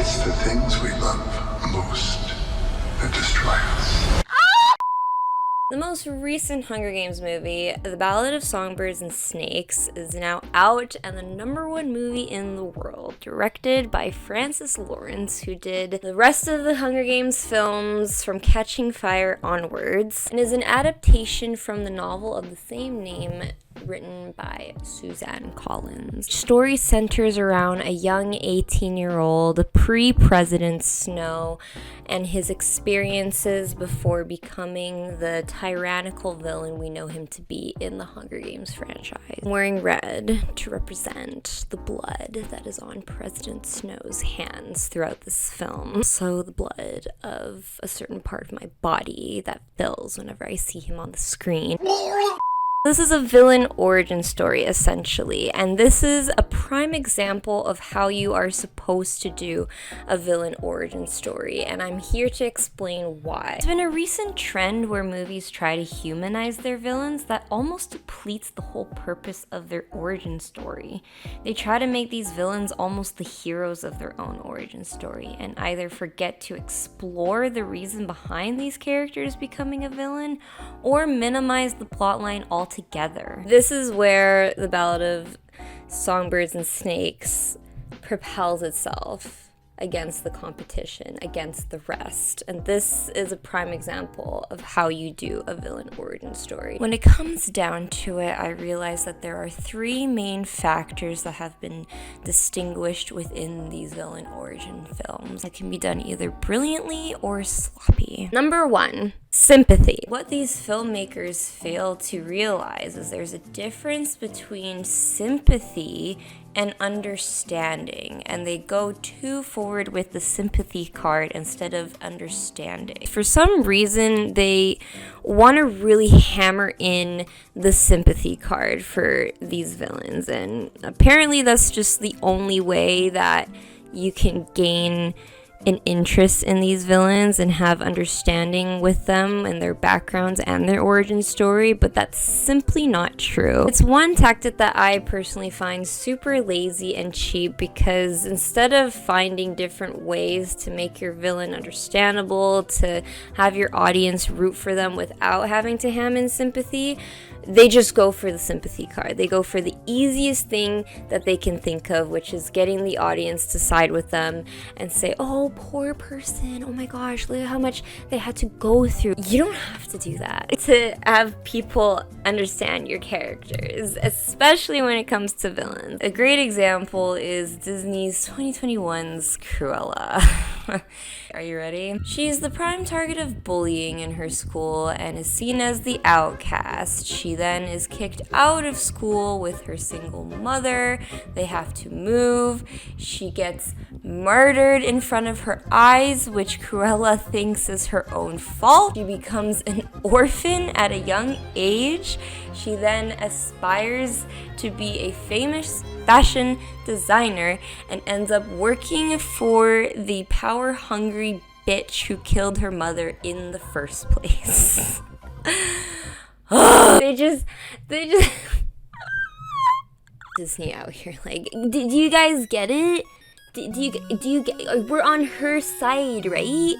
It's the things we love most that destroy us. The most recent Hunger Games movie, The Ballad of Songbirds and Snakes, is now out and the #1 movie in the world, directed by Francis Lawrence, who did the rest of the Hunger Games films from Catching Fire onwards, and is an adaptation from the novel of the same name written by Suzanne Collins. The story centers around a young 18-year-old pre-President Snow and his experiences before becoming the tyrannical villain we know him to be in the Hunger Games franchise. Wearing red to represent the blood that is on President Snow's hands throughout this film. So the blood of a certain part of my body that fills whenever I see him on the screen. This is a villain origin story, essentially, and this is a prime example of how you are supposed to do a villain origin story, and I'm here to explain why. It's been a recent trend where movies try to humanize their villains that almost depletes the whole purpose of their origin story. They try to make these villains almost the heroes of their own origin story, and either forget to explore the reason behind these characters becoming a villain, or minimize the plotline altogether. This is where the Ballad of Songbirds and Snakes propels itself against the competition, against the rest. And this is a prime example of how you do a villain origin story. When it comes down to it, I realize that there are 3 main factors that have been distinguished within these villain origin films that can be done either brilliantly or sloppy. Number 1, sympathy. What these filmmakers fail to realize is there's a difference between sympathy and understanding, and they go too forward with the sympathy card instead of understanding. For some reason, they want to really hammer in the sympathy card for these villains, and apparently that's just the only way that you can gain an interest in these villains and have understanding with them and their backgrounds and their origin story, but that's simply not true. It's one tactic that I personally find super lazy and cheap, because instead of finding different ways to make your villain understandable, to have your audience root for them without having to ham in sympathy, they just go for the sympathy card. They go for the easiest thing that they can think of, which is getting the audience to side with them and say, oh, poor person, oh my gosh, look at how much they had to go through. You don't have to do that to have people understand your characters, especially when it comes to villains. A great example is Disney's 2021's Cruella. Are you ready? She's the prime target of bullying in her school and is seen as the outcast. She then is kicked out of school with her single mother. They have to move. She gets murdered in front of her eyes, which Cruella thinks is her own fault. She becomes an orphan at a young age. She then aspires to be a famous fashion designer and ends up working for the power-hungry bitch who killed her mother in the first place. They just Disney out here. Like, do you guys get it? Do you get? We're on her side, right?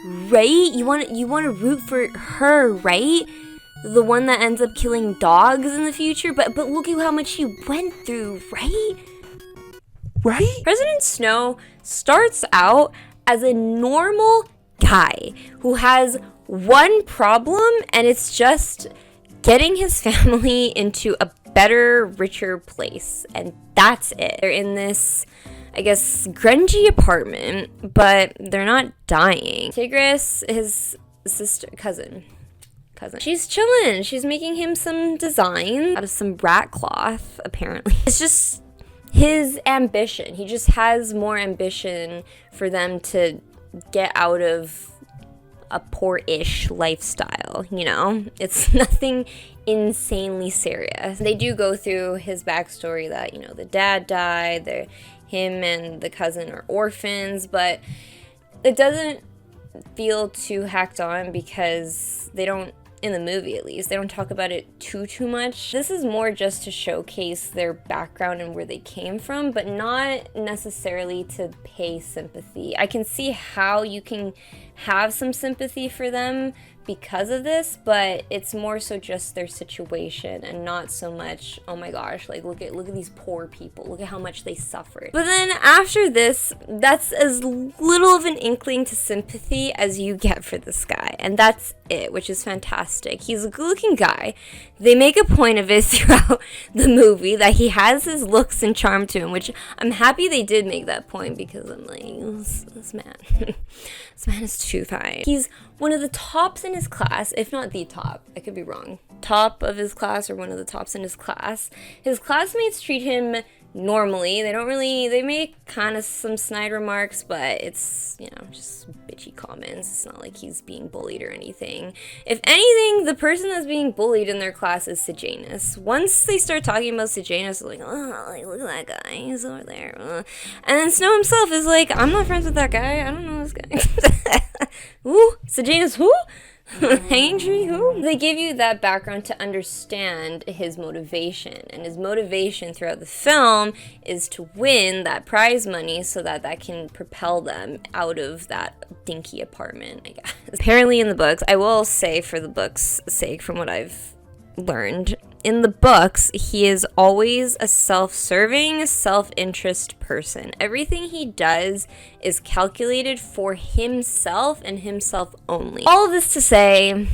Right? You want to root for her, right? The one that ends up killing dogs in the future, but look at how much she went through, right? Right? President Snow starts out as a normal guy who has one problem, and it's just getting his family into a better, richer place, and that's it. They're in this, I guess, grungy apartment, but they're not dying. Tigris, his cousin. She's chilling. She's making him some design out of some rat cloth, apparently. It's just his ambition. He just has more ambition for them to get out of a poor-ish lifestyle, you know? It's nothing insanely serious. They do go through his backstory that, you know, the dad died, him and the cousin are orphans, but it doesn't feel too hacked on because they don't in the movie at least. They don't talk about it too much. This is more just to showcase their background and where they came from, but not necessarily to pay sympathy. I can see how you can have some sympathy for them because of this, but it's more so just their situation and not so much, oh my gosh, like look at these poor people, look at how much they suffered. But then after this, that's as little of an inkling to sympathy as you get for this guy, and that's it, which is fantastic. He's a good-looking guy. They make a point of it throughout the movie that he has his looks and charm to him, which I'm happy they did make that point, because I'm like, this man this man is too fine. He's one of the tops in his class, if not the top. I could be wrong. Top of his class, or one of the tops in his class. His classmates treat him normally. They make kind of some snide remarks, but it's, just bitchy comments. It's not like he's being bullied or anything. If anything, the person that's being bullied in their class is Sejanus. Once they start talking about Sejanus, they're like, oh, like, look at that guy, he's over there. And then Snow himself is like, I'm not friends with that guy, I don't know this guy. Ooh, Sejanus who? Hanging tree who? They give you that background to understand his motivation, and his motivation throughout the film is to win that prize money so that can propel them out of that dinky apartment, I guess. Apparently in the books, I will say for the book's sake, from what I've learned, in the books, he is always a self-serving, self-interest person. Everything he does is calculated for himself and himself only. All of this to say,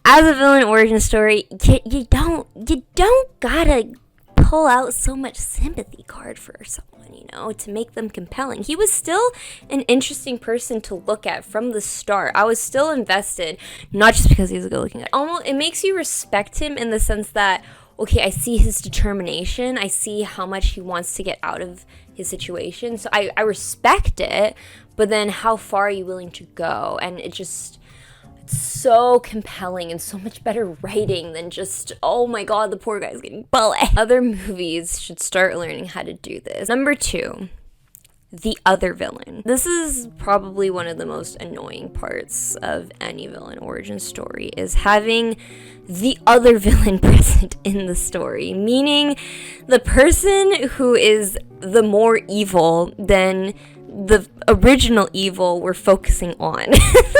as a villain origin story, you don't gotta pull out so much sympathy card for someone, to make them compelling. He was still an interesting person to look at from the start. I was still invested, not just because he was a good-looking guy. Almost, it makes you respect him in the sense that, okay, I see his determination. I see how much he wants to get out of his situation. So I respect it, but then how far are you willing to go? And it's so compelling and so much better writing than just, oh my god, the poor guy's getting bullied. Other movies should start learning how to do this. Number 2, the other villain. This is probably one of the most annoying parts of any villain origin story, is having the other villain present in the story, meaning the person who is the more evil than the original evil we're focusing on.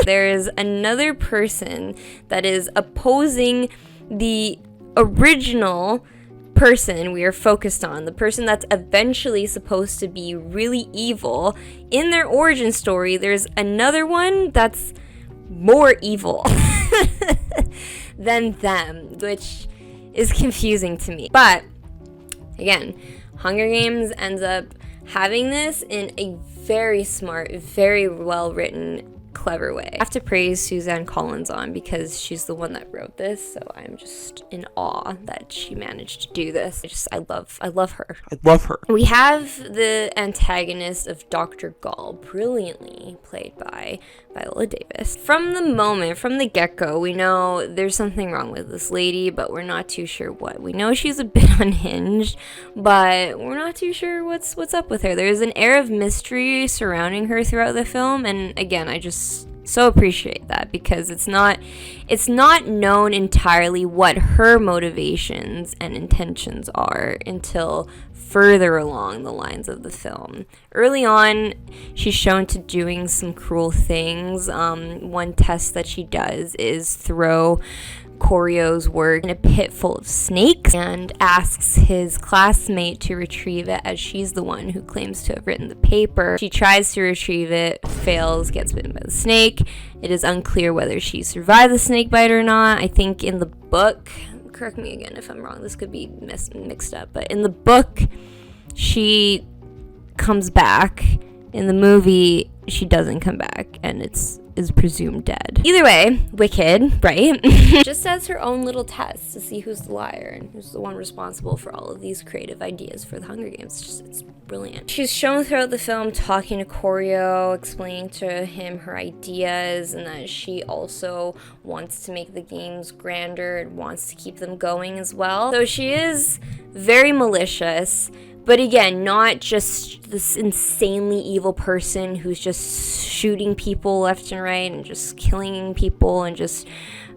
There's another person that is opposing the original person we are focused on, the person that's eventually supposed to be really evil. In their origin story, there's another one that's more evil than them, which is confusing to me. But again, Hunger Games ends up having this in a very smart, very well written, clever way. I have to praise Suzanne Collins on, because she's the one that wrote this, so I'm just in awe that she managed to do this. I love her. I love her. We have the antagonist of Dr. Gall, brilliantly played by Viola Davis. From the get-go, we know there's something wrong with this lady, but we're not too sure what. We know she's a bit unhinged, but we're not too sure what's up with her. There's an air of mystery surrounding her throughout the film, and again, I just so appreciate that, because it's not known entirely what her motivations and intentions are until further along the lines of the film. Early on, she's shown to doing some cruel things. One test that she does is throw Corio's work in a pit full of snakes and asks his classmate to retrieve it, as she's the one who claims to have written the paper. She tries to retrieve it, fails, gets bitten by the snake. It is unclear whether she survived the snake bite or not. I think in the book, correct me again if I'm wrong, this could be mixed up, but in the book, she comes back. In the movie, she doesn't come back, and is presumed dead. Either way, wicked, right? Just as her own little test to see who's the liar and who's the one responsible for all of these creative ideas for the Hunger Games. It's brilliant. She's shown throughout the film talking to Corio, explaining to him her ideas, and that she also wants to make the games grander and wants to keep them going as well. So she is very malicious, but again, not just this insanely evil person who's just shooting people left and right and just killing people and just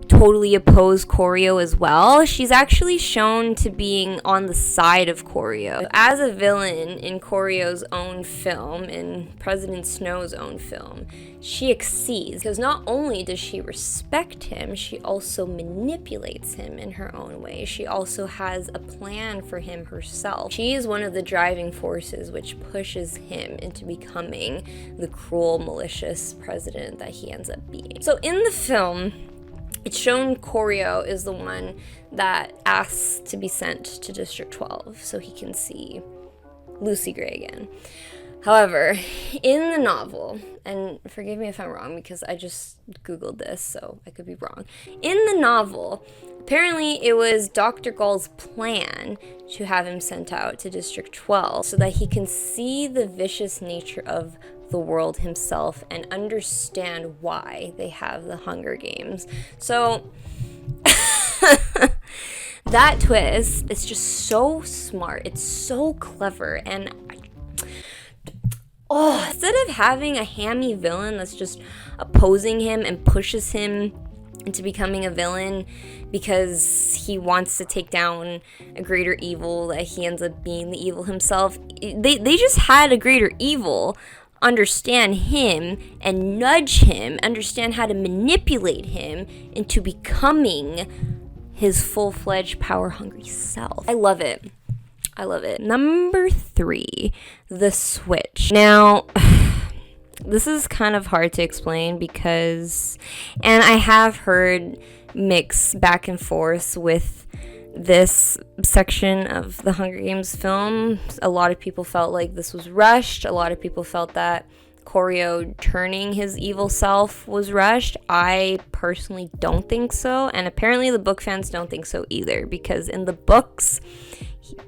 totally oppose Corio as well. She's actually shown to being on the side of Corio. As a villain in Corio's own film, in President Snow's own film, she exceeds, because not only does she respect him, she also manipulates him in her own way. She also has a plan for him herself. She is one of the driving forces which pushes him into becoming the cruel, malicious president that he ends up being. So in the film, it's shown Corio is the one that asks to be sent to District 12 so he can see Lucy Gray again. However, in the novel, and forgive me if I'm wrong because I just Googled this, so I could be wrong. In the novel, apparently it was Dr. Gall's plan to have him sent out to District 12 so that he can see the vicious nature of the world himself and understand why they have the Hunger Games. So that twist is just so smart. It's so clever, and instead of having a hammy villain that's just opposing him and pushes him into becoming a villain because he wants to take down a greater evil that he ends up being the evil himself, they just had a greater evil understand him and nudge him, understand how to manipulate him into becoming his full-fledged power-hungry self. I love it. I love it. Number 3, the switch. Now, this is kind of hard to explain because, and I have heard mix back and forth with this section of the Hunger Games film. A lot of people felt like this was rushed. A lot of people felt that Corio turning his evil self was rushed. I personally don't think so, and apparently the book fans don't think so either, because in the books,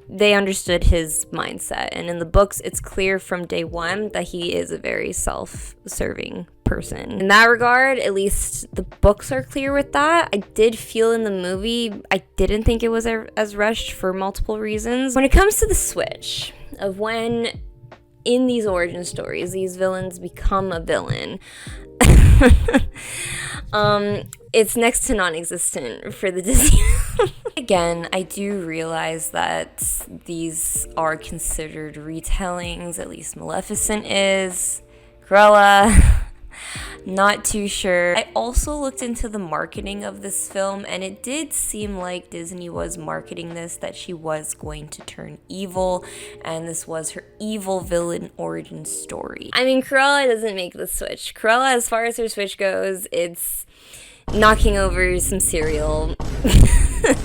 they understood his mindset, and in the books it's clear from day one that he is a very self-serving person. In that regard, at least the books are clear with that. I did feel in the movie, I didn't think it was as rushed for multiple reasons. When it comes to the switch of when in these origin stories these villains become a villain, it's next to non-existent for the Disney. Again, I do realize that these are considered retellings, at least Maleficent is. Cruella, not too sure. I also looked into the marketing of this film, and it did seem like Disney was marketing this, that she was going to turn evil, and this was her evil villain origin story. I mean, Cruella doesn't make the switch. Cruella, as far as her switch goes, it's knocking over some cereal.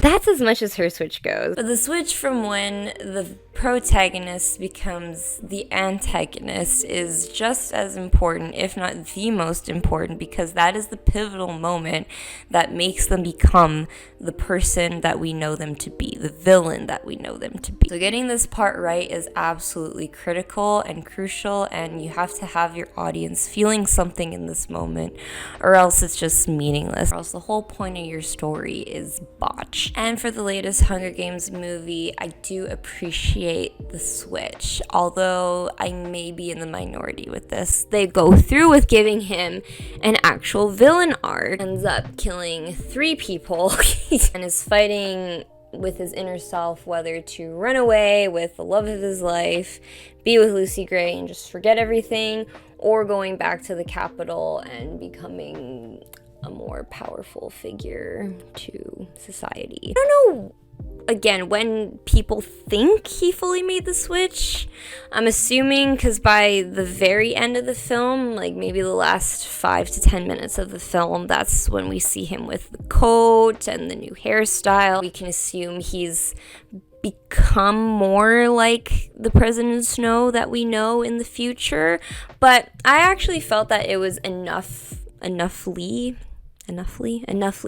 That's as much as her switch goes. But the switch from when the protagonist becomes the antagonist is just as important, if not the most important, because that is the pivotal moment that makes them become the person that we know them to be, the villain that we know them to be. So getting this part right is absolutely critical and crucial, and you have to have your audience feeling something in this moment, or else it's just meaningless, or else the whole point of your story is botched. And for the latest Hunger Games movie, I do appreciate the switch, although I may be in the minority with this. They go through with giving him an actual villain arc, ends up killing 3 people, and is fighting with his inner self whether to run away with the love of his life, be with Lucy Gray and just forget everything, or going back to the capital and becoming a more powerful figure to society. I don't know, again, when people think he fully made the switch. I'm assuming because by the very end of the film, like maybe the last 5 to 10 minutes of the film, that's when we see him with the coat and the new hairstyle. We can assume he's become more like the President Snow that we know in the future. But I actually felt that it was enoughly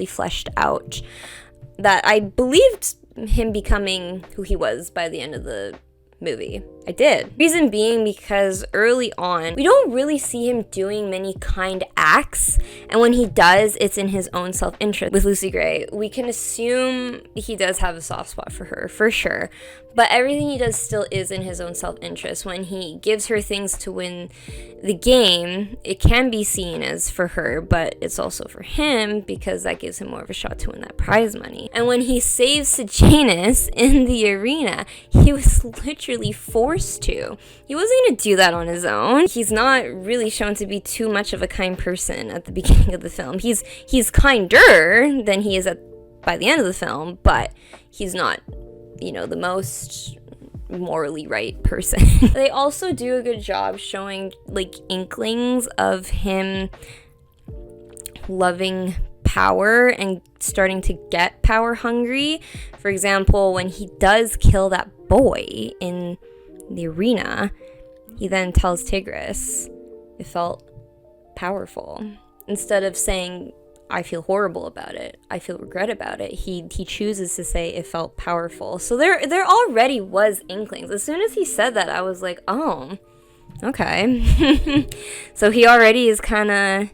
fleshed out that I believed him becoming who he was by the end of the movie. I did. Reason being because early on, we don't really see him doing many kind acts, and when he does, it's in his own self-interest. With Lucy Gray, we can assume he does have a soft spot for her, for sure, but everything he does still is in his own self-interest. When he gives her things to win the game, it can be seen as for her, but it's also for him because that gives him more of a shot to win that prize money. And when he saves Sejanus in the arena, he was literally forced to. He wasn't going to do that on his own. He's not really shown to be too much of a kind person at the beginning of the film. He's kinder than he is by the end of the film, but he's not, the most morally right person. They also do a good job showing inklings of him loving power and starting to get power hungry. For example, when he does kill that boy in the arena, he then tells Tigris it felt powerful. Instead of saying, I feel horrible about it, I feel regret about it, he chooses to say it felt powerful. So there already was inklings. As soon as he said that, I was like, oh, okay. So he already is kind of,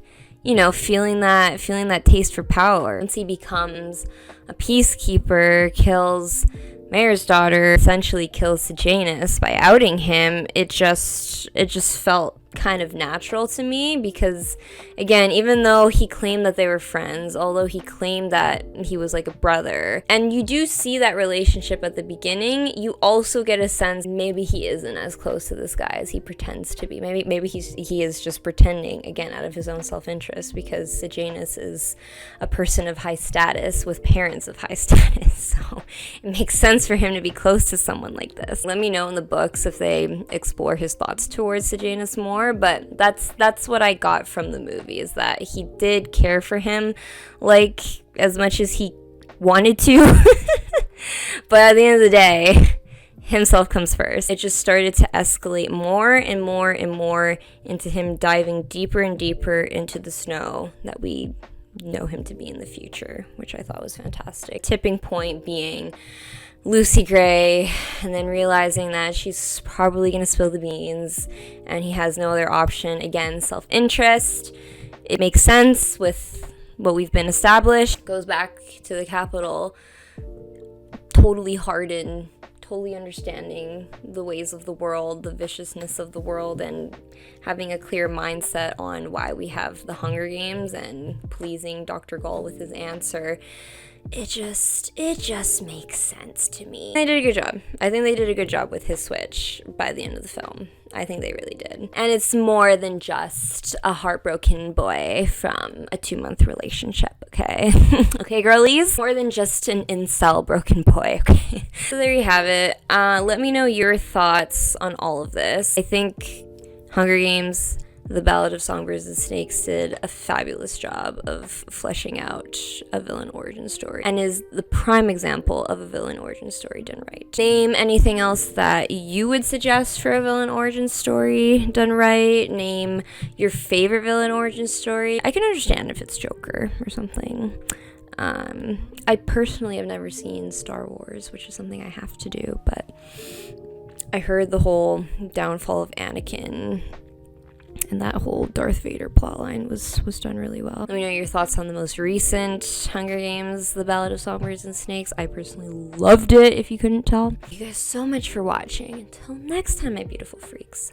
feeling that taste for power. Once he becomes a peacekeeper, kills Mayor's daughter, essentially kills Sejanus by outing him, it just felt kind of natural to me because, again, even though he claimed that they were friends, although he claimed that he was like a brother, and you do see that relationship at the beginning, you also get a sense maybe he isn't as close to this guy as he pretends to be. Maybe he is just pretending, again, out of his own self-interest, because Sejanus is a person of high status with parents of high status, so it makes sense for him to be close to someone like this. Let me know in the books if they explore his thoughts towards Sejanus more, but that's what I got from the movie, is that he did care for him as much as he wanted to. But at the end of the day, himself comes first. It just started to escalate more and more and more into him diving deeper and deeper into the Snow that we know him to be in the future, which I thought was fantastic. Tipping point being Lucy Gray, and then realizing that she's probably going to spill the beans and he has no other option. Again, self-interest. It makes sense with what we've been established. Goes back to the capital, totally hardened, totally understanding the ways of the world, the viciousness of the world, and having a clear mindset on why we have the Hunger Games and pleasing Dr. Gall with his answer. It just makes sense to me. They did a good job. I think they did a good job with his switch by the end of the film. I think they really did. And it's more than just a heartbroken boy from a 2-month relationship, okay? Okay, girlies? More than just an incel broken boy, okay? So there you have it. Let me know your thoughts on all of this. I think Hunger Games, The Ballad of Songbirds and Snakes did a fabulous job of fleshing out a villain origin story, and is the prime example of a villain origin story done right. Name anything else that you would suggest for a villain origin story done right. Name your favorite villain origin story. I can understand if it's Joker or something. I personally have never seen Star Wars, which is something I have to do, but I heard the whole downfall of Anakin and that whole Darth Vader plotline was done really well. Let me know your thoughts on the most recent Hunger Games, The Ballad of Songbirds and Snakes. I personally loved it, if you couldn't tell. Thank you guys so much for watching. Until next time, my beautiful freaks.